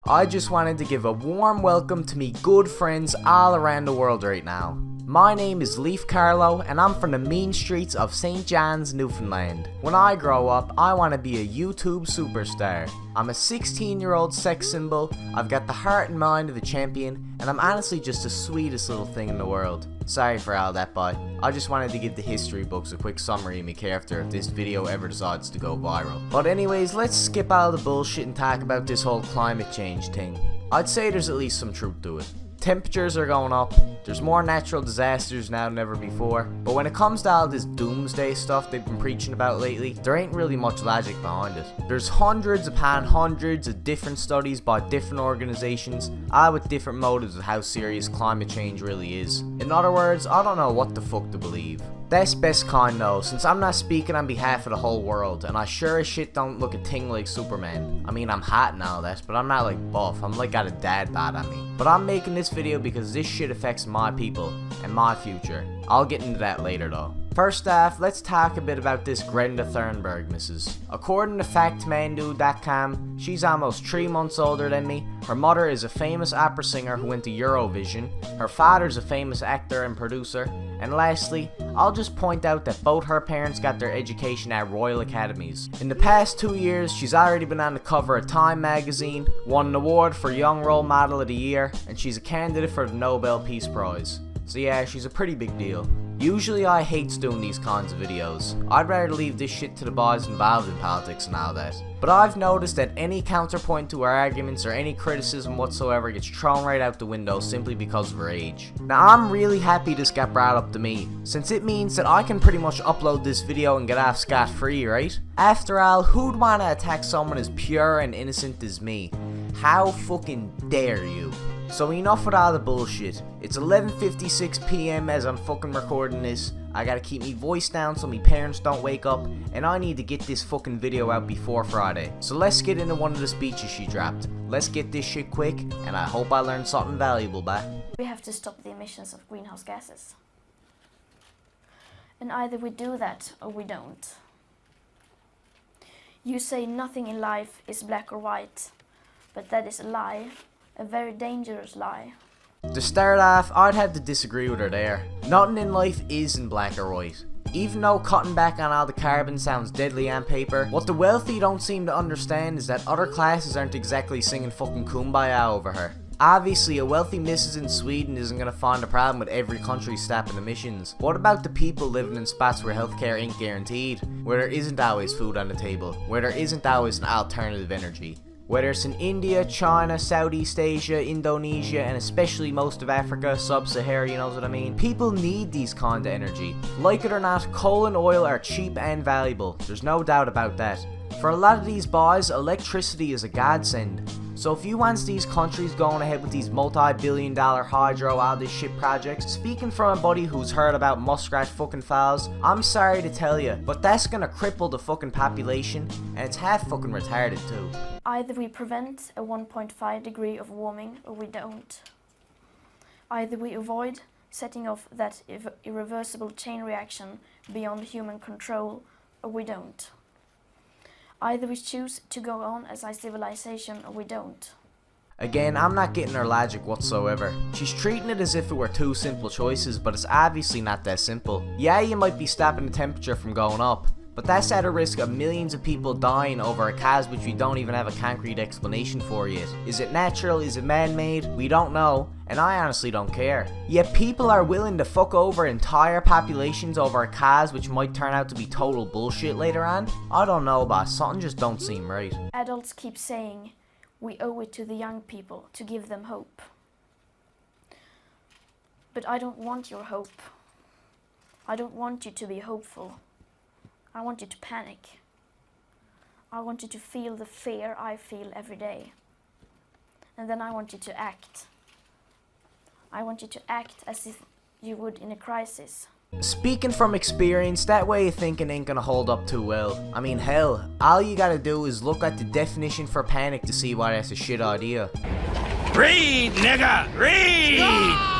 I just wanted to give a warm welcome to me good friends all around the world right now. My name is Leif Carlo and I'm from the mean streets of St. John's, Newfoundland. When I grow up, I want to be a YouTube superstar. I'm a 16-year-old sex symbol, I've got the heart and mind of a champion, and I'm honestly just the sweetest little thing in the world. Sorry for all that, boy. I just wanted to give the history books a quick summary of my character if this video ever decides to go viral. But anyways, let's skip all the bullshit and talk about this whole climate change thing. I'd say there's at least some truth to it. Temperatures are going up, there's more natural disasters now than ever before, but when it comes to all this doomsday stuff they've been preaching about lately, there ain't really much logic behind it. There's hundreds upon hundreds of different studies by different organizations, all with different motives of how serious climate change really is. In other words, I don't know what the fuck to believe. That's best kind though, since I'm not speaking on behalf of the whole world, and I sure as shit don't look a thing like Superman. I mean, I'm hot and all that, but I'm not like buff, I'm like got a dad bod on me. But I'm making this video because this shit affects my people, and my future. I'll get into that later though. First off, let's talk a bit about this Greta Thunberg missus. According to factmandude.com, she's almost 3 months older than me. Her mother is a famous opera singer who went to Eurovision. Her father's a famous actor and producer. And lastly, I'll just point out that both her parents got their education at Royal Academies. In the past 2 years, she's already been on the cover of Time magazine, won an award for Young Role Model of the Year, and she's a candidate for the Nobel Peace Prize. So yeah, she's a pretty big deal. Usually I hate doing these kinds of videos. I'd rather leave this shit to the boys involved in politics and all that. But I've noticed that any counterpoint to her arguments or any criticism whatsoever gets thrown right out the window simply because of her age. Now I'm really happy this got brought up to me, since it means that I can pretty much upload this video and get off scot-free, right? After all, who'd want to attack someone as pure and innocent as me? How fucking dare you? So enough with all the bullshit. It's 11:56 PM as I'm fucking recording this. I gotta keep me voice down so me parents don't wake up, and I need to get this fucking video out before Friday. So let's get into one of the speeches she dropped. Let's get this shit quick, and I hope I learned something valuable, bye. We have to stop the emissions of greenhouse gases. And either we do that or we don't. You say nothing in life is black or white, but that is a lie. A very dangerous lie. To start off, I'd have to disagree with her there. Nothing in life is in black or white. Even though cutting back on all the carbon sounds deadly on paper, what the wealthy don't seem to understand is that other classes aren't exactly singing fucking kumbaya over her. Obviously, a wealthy missus in Sweden isn't gonna find a problem with every country stopping emissions. What about the people living in spots where healthcare ain't guaranteed? Where there isn't always food on the table? Where there isn't always an alternative energy? Whether it's in India, China, Southeast Asia, Indonesia, and especially most of Africa, Sub-Sahara, you know what I mean? People need these kind of energy. Like it or not, coal and oil are cheap and valuable. There's no doubt about that. For a lot of these boys, electricity is a godsend. So if you want these countries going ahead with these multi-billion-dollar hydro, all this shit projects, speaking from a buddy who's heard about muskrat fucking falls, I'm sorry to tell you, but that's gonna cripple the fucking population, and it's half fucking retarded too. Either we prevent a 1.5 degree of warming or we don't. Either we avoid setting off that irreversible chain reaction beyond human control or we don't. Either we choose to go on as a civilization or we don't. Again, I'm not getting her logic whatsoever. She's treating it as if it were two simple choices, but it's obviously not that simple. Yeah, you might be stopping the temperature from going up, but that's at a risk of millions of people dying over a cause which we don't even have a concrete explanation for yet. Is it natural? Is it man-made? We don't know, and I honestly don't care. Yet people are willing to fuck over entire populations over a cause which might turn out to be total bullshit later on? I don't know, but something just don't seem right. Adults keep saying we owe it to the young people to give them hope. But I don't want your hope. I don't want you to be hopeful. I want you to panic. I want you to feel the fear I feel every day. And then I want you to act. I want you to act as if you would in a crisis. Speaking from experience, that way of thinking ain't gonna hold up too well. I mean, hell, all you gotta do is look at the definition for panic to see why that's a shit idea. Read, nigga! Read!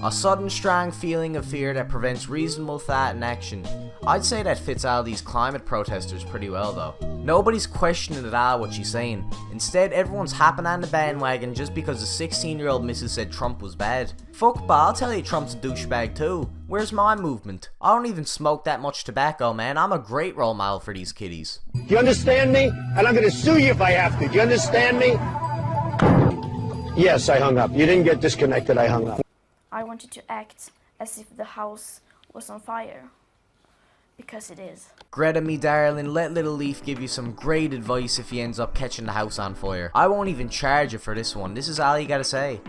A sudden strong feeling of fear that prevents reasonable thought and action. I'd say that fits all these climate protesters pretty well though. Nobody's questioning at all what she's saying. Instead, everyone's hopping on the bandwagon just because the 16-year-old missus said Trump was bad. Fuck, but I'll tell you Trump's a douchebag too. Where's my movement? I don't even smoke that much tobacco, man. I'm a great role model for these kiddies. Do you understand me? And I'm gonna sue you if I have to. Do you understand me? Yes, I hung up. You didn't get disconnected, I hung up. I wanted to act as if the house was on fire. Because it is. Greta, me darling, let Little Leaf give you some great advice if he ends up catching the house on fire. I won't even charge you for this one. This is all you gotta say.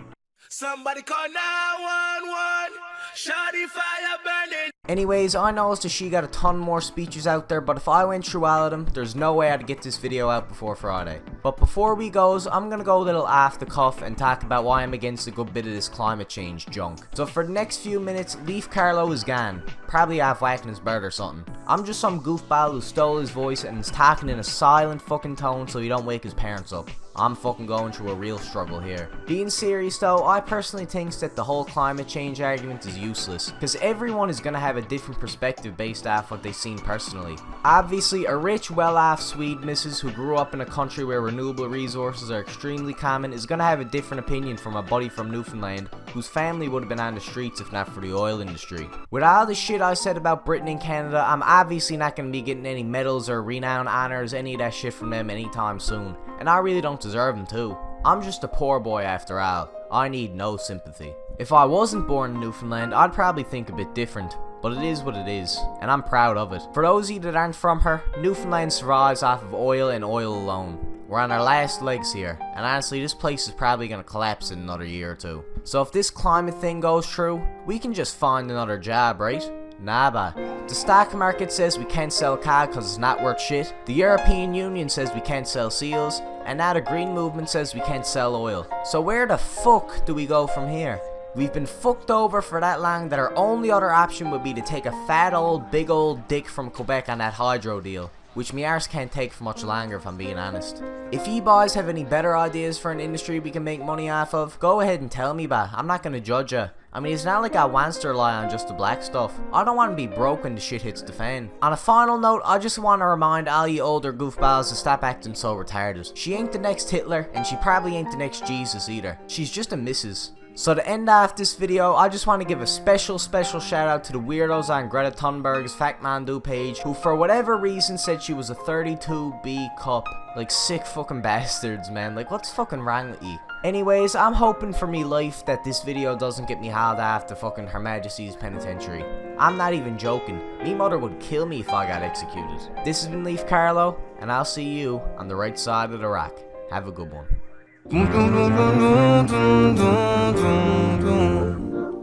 Somebody call 911. Shawty fire burning. Anyways, I noticed that she got a ton more speeches out there, but if I went through all of them, there's no way I'd get this video out before Friday. But before we goes, I'm gonna go a little off the cuff and talk about why I'm against a good bit of this climate change junk. So for the next few minutes, Leaf Carlo is gone. Probably off whacking his bird or something. I'm just some goofball who stole his voice and is talking in a silent fucking tone so he don't wake his parents up. I'm fucking going through a real struggle here. Being serious though, I personally think that the whole climate change argument is useless, because everyone is going to have a different perspective based off what they've seen personally. Obviously, a rich, well-off Swede missus who grew up in a country where renewable resources are extremely common is going to have a different opinion from a buddy from Newfoundland whose family would have been on the streets if not for the oil industry. With all the shit I said about Britain and Canada, I'm obviously not going to be getting any medals or renown honors, any of that shit from them anytime soon. And I really don't deserve them too. I'm just a poor boy after all. I need no sympathy. If I wasn't born in Newfoundland, I'd probably think a bit different. But it is what it is, and I'm proud of it. For those of you that aren't from her, Newfoundland survives off of oil and oil alone. We're on our last legs here, and honestly this place is probably going to collapse in another year or two. So if this climate thing goes through, we can just find another job, right? Nah, bah. The stock market says we can't sell cod because it's not worth shit. The European Union says we can't sell seals. And now the Green Movement says we can't sell oil. So where the fuck do we go from here? We've been fucked over for that long that our only other option would be to take a fat old big old dick from Quebec on that hydro deal. Which me arse can't take for much longer if I'm being honest. If you boys have any better ideas for an industry we can make money off of, go ahead and tell me, bah. I'm not gonna judge ya. I mean, it's not like I wants to rely on just the black stuff. I don't want to be broke when the shit hits the fan. On a final note, I just want to remind all you older goofballs to stop acting so retarded. She ain't the next Hitler, and she probably ain't the next Jesus either. She's just a missus. So to end off this video, I just want to give a special shout out to the weirdos on Greta Thunberg's Fact Man Do page, who for whatever reason said she was a 32B cup. Like, sick fucking bastards, man. Like, what's fucking wrong with you? Anyways, I'm hoping for me life that this video doesn't get me hauled off to fucking Her Majesty's Penitentiary. I'm not even joking. Me mother would kill me if I got executed. This has been Leaf Carlo, and I'll see you on the right side of the rock. Have a good one.